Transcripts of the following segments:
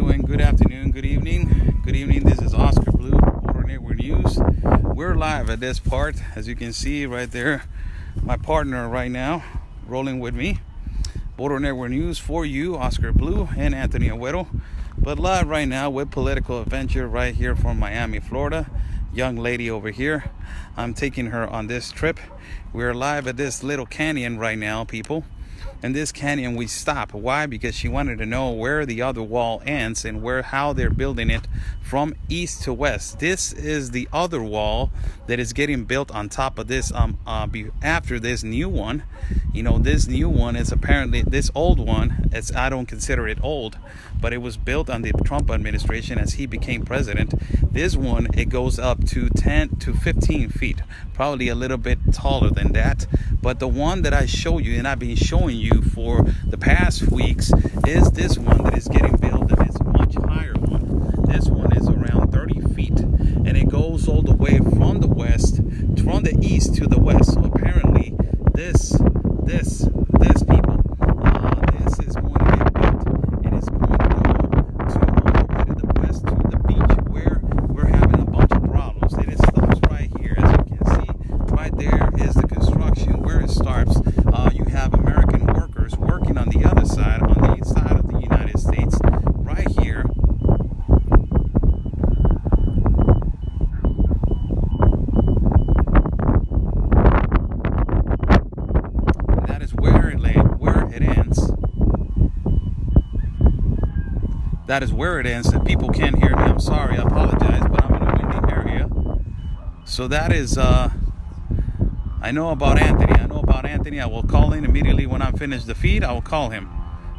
doing? Good afternoon, good evening. Good evening, this is Oscar Blue, Border Network News. We're live at this part, as you can see right there. My partner right now, rolling with me. Border Network News for you, Oscar Blue and Anthony Agüero. But live right now with political adventure right here from Miami, Florida. Young lady over here. I'm taking her on this trip. We're live at this little canyon right now, people. In this canyon we stop. Why? Because she wanted to know where the other wall ends and how they're building it from east to west. This is the other wall that is getting built on top of this after this new one. You know, this new one is apparently, this old one, I don't consider it old, but it was built on the Trump administration as he became president. This one, it goes up to 10 to 15 feet, probably a little bit taller than that. But the one that I show you, and I've been showing you for the past weeks, is this one that is getting built, and it's a much higher one. This one is around 30 feet, and it goes all the way from the west, from the east to the west. So apparently, this people, this is going to get built, and it's going to go to all the way to the west to the beach, where we're having a bunch of problems. And it stops right here, as you can see. Right there is the construction where it starts. You have American workers working on the other side, on the side of the United States, right here. That is where it ends. That is where it ends. If people can't hear me, I'm sorry, I apologize, but I'm in a windy area. So that is, I know about Anthony. I will call in immediately when I'm finished the feed. I will call him.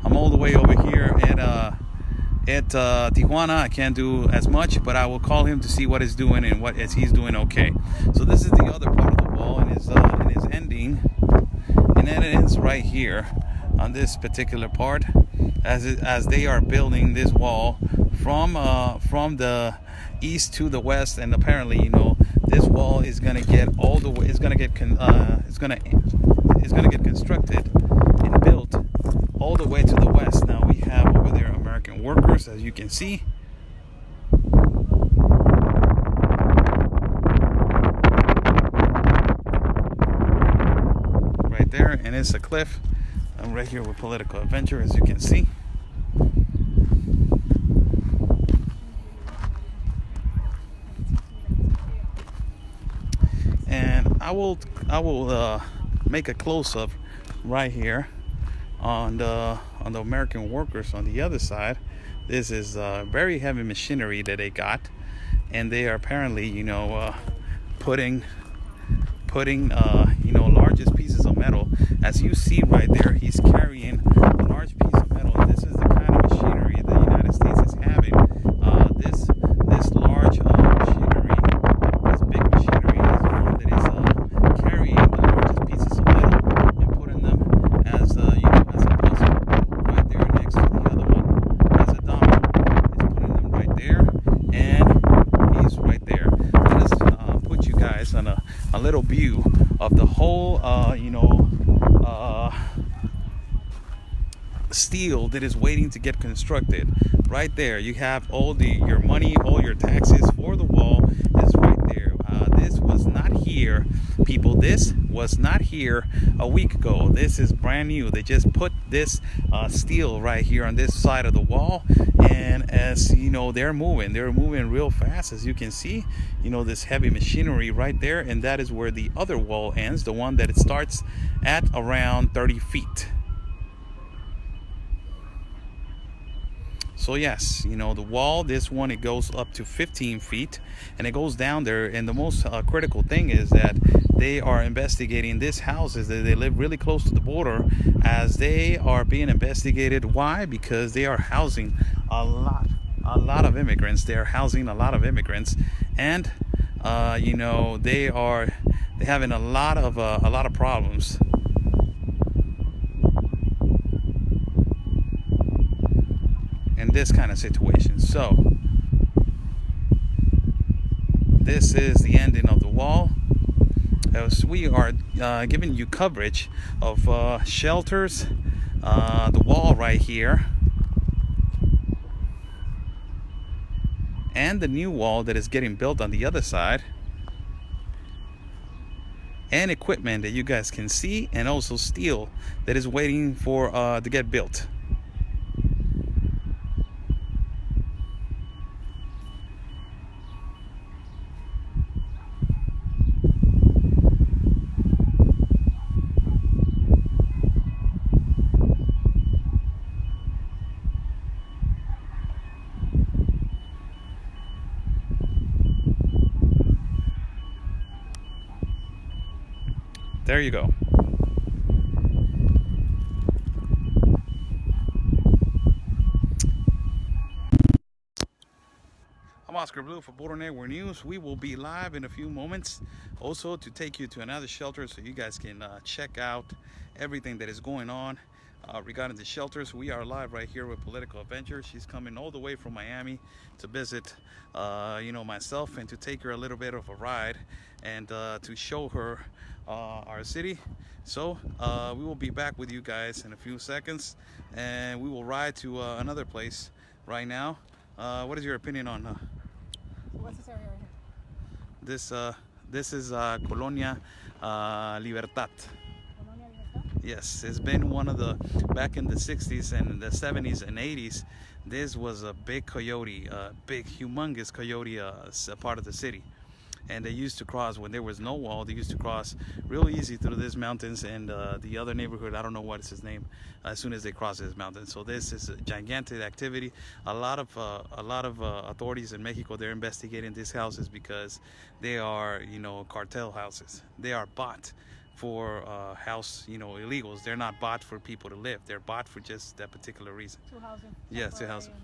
I'm all the way over here at Tijuana. I can't do as much, but I will call him to see what he's doing and what is he's doing. Okay. So this is the other part of the wall, and is ending, and then it ends right here on this particular part, as they are building this wall from the east to the west. And apparently, you know, this wall is gonna get all the way. It's gonna get constructed and built all the way to the west. Now we have over there American workers, as you can see. Right there, and it's a cliff. I'm right here with political adventure, as you can see. And I will make a close-up right here on the American workers on the other side. This is very heavy machinery that they got, and they are apparently, you know, putting you know, largest pieces of metal. As you see right there, he's carrying a large piece of metal. And this is the kind of machinery the United States is having. This large machinery, this big machinery, is the one that is carrying the largest pieces of metal and putting them as you know, as a puzzle right there next to the other one, as a domino. He's putting them right there, and he's right there. Let us put you guys on a little view of the whole you know, steel that is waiting to get constructed. Right there you have all your money, all your taxes for the wall is right there. This was not here, people. This was not here a week ago. This is brand new. They just put this steel right here on this side of the wall, and as you know, they're moving real fast, as you can see. You know, this heavy machinery right there, and that is where the other wall ends, the one that it starts at around 30 feet. So yes, you know, the wall, this one, it goes up to 15 feet, and it goes down there. And the most critical thing is that they are investigating these houses, that they live really close to the border, as they are being investigated. Why? Because they are housing a lot of immigrants. They are housing a lot of immigrants, and you know, they're having a lot of problems. In this kind of situation. So this is the ending of the wall. As we are giving you coverage of shelters, the wall right here, and the new wall that is getting built on the other side, and equipment that you guys can see, and also steel that is waiting for to get built. There you go. I'm Oscar Blue for Border Network News. We will be live in a few moments also to take you to another shelter so you guys can check out everything that is going on regarding the shelters. We are live right here with Political Adventure. She's coming all the way from Miami to visit myself, and to take her a little bit of a ride, and to show her our city. So we will be back with you guys in a few seconds, and we will ride to another place right now. What is your opinion on what's this area right here? This is Colonia Libertad. Colonia Libertad? Yes, it's been one of the, back in the 60s and the 70s and 80s, this was a big coyote, big humongous coyote part of the city. And they used to cross, when there was no wall, they used to cross real easy through these mountains and the other neighborhood, I don't know what is his name, as soon as they cross this mountain. So this is a gigantic activity. A lot of authorities in Mexico, they're investigating these houses because they are, cartel houses. They are bought for house, illegals. They're not bought for people to live. They're bought for just that particular reason. To housing. Yes, to housing.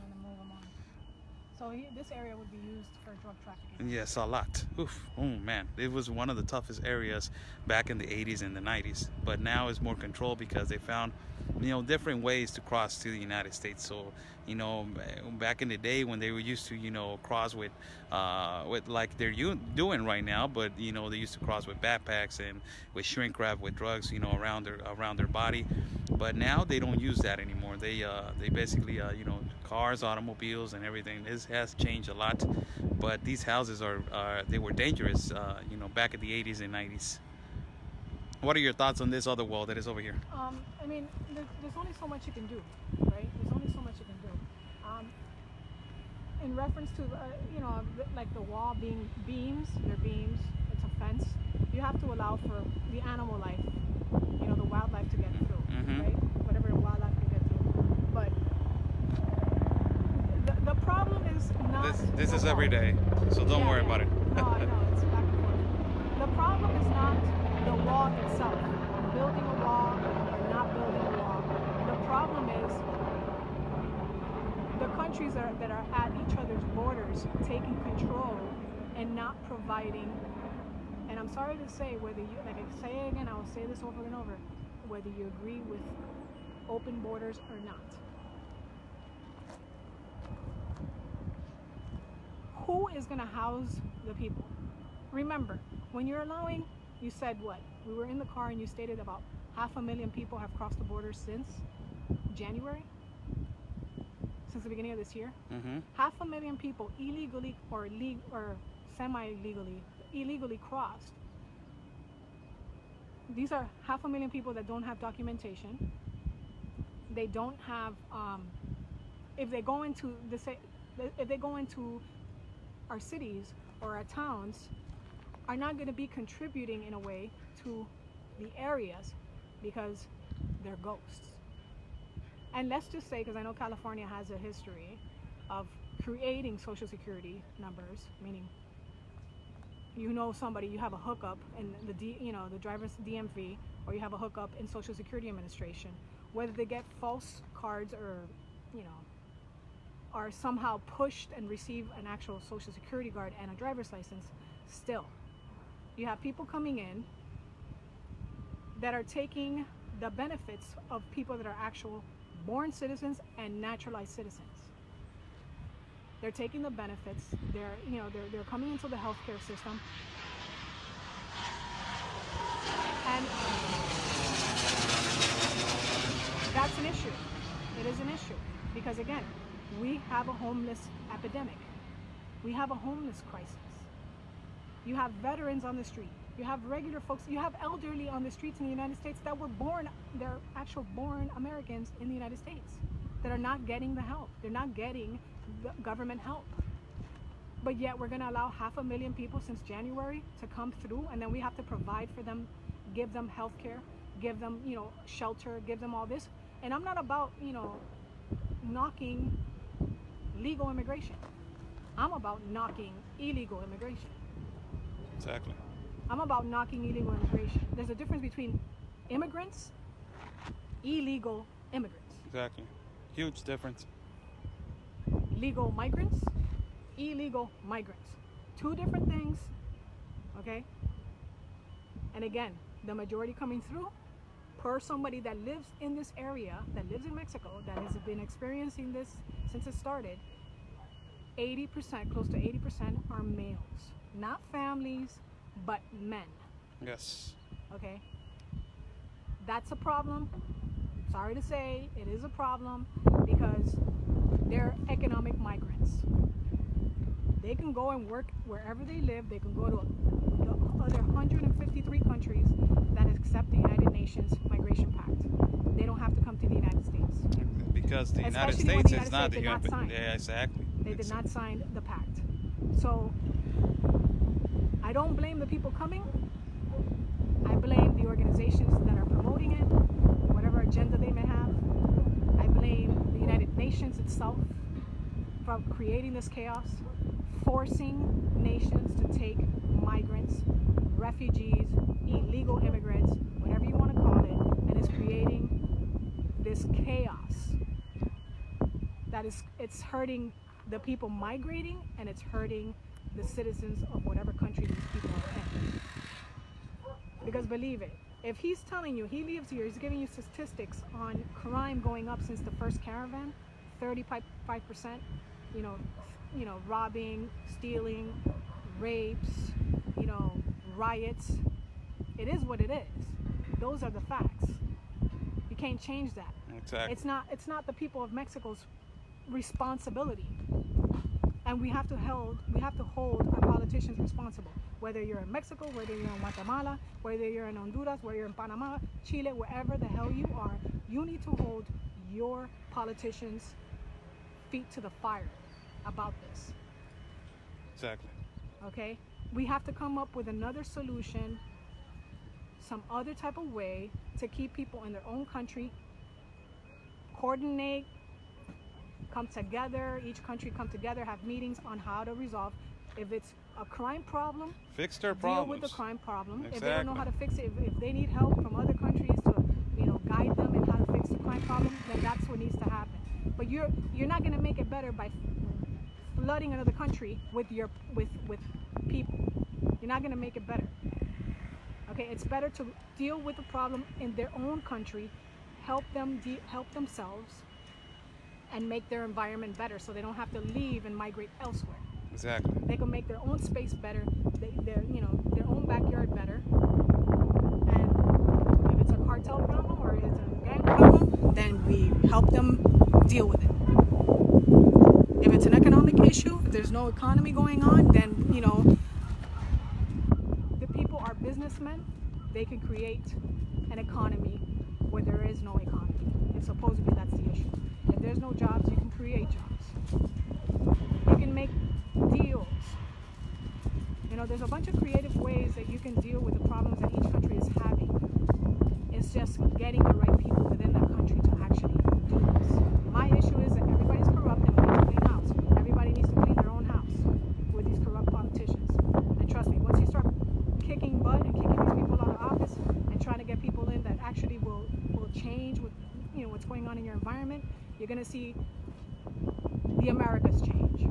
So this area would be used for drug trafficking? Yes, a lot. Oof. Oh man, it was one of the toughest areas back in the 80s and the 90s. But now it's more controlled because they found, different ways to cross to the United States. So, back in the day when they were used to, cross with like they're doing right now, but they used to cross with backpacks and with shrink wrap with drugs, around their body. But now they don't use that anymore. They basically, cars, automobiles, and everything. This has changed a lot. But these houses they were dangerous, back in the 80s and 90s. What are your thoughts on this other wall that is over here? I mean, there's only so much you can do, right? There's only so much you can do. In reference to, like the wall being beams, they're beams, it's a fence. You have to allow for the animal life, the wildlife to get through, right? Whatever wildlife can get through. But the problem is not... This is every day, so don't worry about it. No, I know, it's back and forth. The problem is not the wall itself, building a wall or not building a wall. The problem is the countries that are at each other's borders taking control and not providing. And I'm sorry to say, whether you, like I say again, I will say this over and over, whether you agree with open borders or not. Who is going to house the people? Remember, when you're allowing, you said what? We were in the car and you stated about 500,000 people have crossed the border since January? Since the beginning of this year? 500,000 people illegally or illegally crossed. These are 500,000 people that don't have documentation. They don't have, if they go into our cities or our towns, are not going to be contributing in a way to the areas because they're ghosts. And let's just say, because I know California has a history of creating social security numbers, meaning somebody, you have a hookup in the driver's DMV, or you have a hookup in Social Security Administration, whether they get false cards or are somehow pushed and receive an actual Social Security card and a driver's license, still you have people coming in that are taking the benefits of people that are actual born citizens and naturalized citizens. They're taking the benefits. They're coming into the healthcare system, and that's an issue. It is an issue because, again, we have a homeless epidemic. We have a homeless crisis. You have veterans on the street. You have regular folks. You have elderly on the streets in the United States that were born, they're actual born Americans in the United States that are not getting the help. They're not getting the government help. But yet we're going to allow 500,000 people since January to come through, and then we have to provide for them, give them health care, give them, shelter, give them all this. And I'm not about, knocking legal immigration. I'm about knocking illegal immigration. Exactly. I'm about knocking illegal immigration. There's a difference between immigrants, illegal immigrants. Exactly. Huge difference. Legal migrants, illegal migrants. Two different things, okay? And again, the majority coming through, per somebody that lives in this area, that lives in Mexico, that has been experiencing this since it started, 80%, close to 80% are males. Not families, but men. Yes. Okay? That's a problem. Sorry to say, it is a problem because they're economic migrants. They can go and work wherever they live. They can go to the other 153 countries that accept the United Nations Migration Pact. They don't have to come to the United States. Because the United Especially States when is not the United States did not sign. Yeah, exactly. They did not sign the pact. So I don't blame the people coming. I blame the organizations that are promoting it, whatever agenda they may have. I blame the United Nations itself for creating this chaos, forcing nations to take migrants, refugees, illegal immigrants, whatever you want to call it, and it's creating this chaos that it's hurting the people migrating, and it's hurting the citizens of whatever country these people are in. Because believe it, if he's telling you, he lives here, he's giving you statistics on crime going up since the first caravan, 35%, robbing, stealing, rapes, riots. It is what it is. Those are the facts. You can't change that. Exactly. It's not the people of Mexico's responsibility. And we have to hold our politicians responsible. Whether you're in Mexico, whether you're in Guatemala, whether you're in Honduras, whether you're in Panama, Chile, wherever the hell you are, you need to hold your politicians' feet to the fire about this. Exactly. Okay? We have to come up with another solution, some other type of way to keep people in their own country, coordinate, come together, each country come together, have meetings on how to resolve. If it's a crime problem, fix their deal problems. with the crime problem. Exactly. If they don't know how to fix it, if they need help from other countries to, guide them in how to fix the crime problem, then that's what needs to happen. But you're not going to make it better by flooding another country with people. You're not going to make it better. Okay, it's better to deal with the problem in their own country, help themselves, and make their environment better, so they don't have to leave and migrate elsewhere. Exactly. They can make their own space better, their own backyard better. And if it's a cartel problem or it's a gang problem, then we help them deal with it. If it's an economic issue, if there's no economy going on, then the people are businessmen. They can create an economy where there is no economy, and supposedly that's the issue. If there's no jobs, you can create jobs. You can make deals. There's a bunch of creative ways that you can deal with the problems that each country is having. It's just getting the right people within that country to actually do this. My issue is that everybody's corrupt and we need to clean house. Everybody needs to clean their own house with these corrupt politicians. And trust me, once you start kicking butt and kicking these people out of office and trying to get people in that actually will change with what's going on in your environment, you're going to see the Americas change.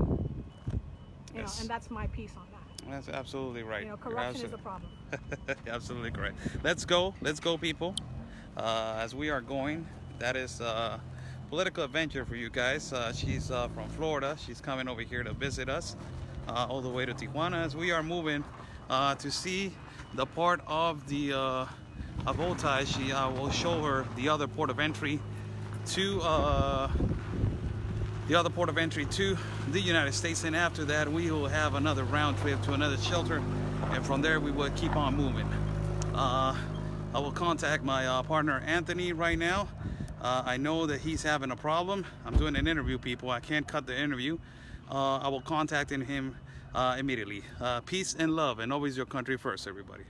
Yes. And that's my piece on that. That's absolutely right. Corruption is a problem. Absolutely correct. Let's go, people. As we are going, that is a political adventure for you guys. She's from Florida. She's coming over here to visit us, all the way to Tijuana, as we are moving to see the part of the of Otay. She will show her the other port of entry to the other port of entry to the United States, and after that we will have another round trip to another shelter, and from there we will keep on moving. I will contact my partner Anthony right now. I know that he's having a problem. I'm doing an interview, people. I can't cut the interview. I will contact him immediately. Peace and love, and always your country first, everybody.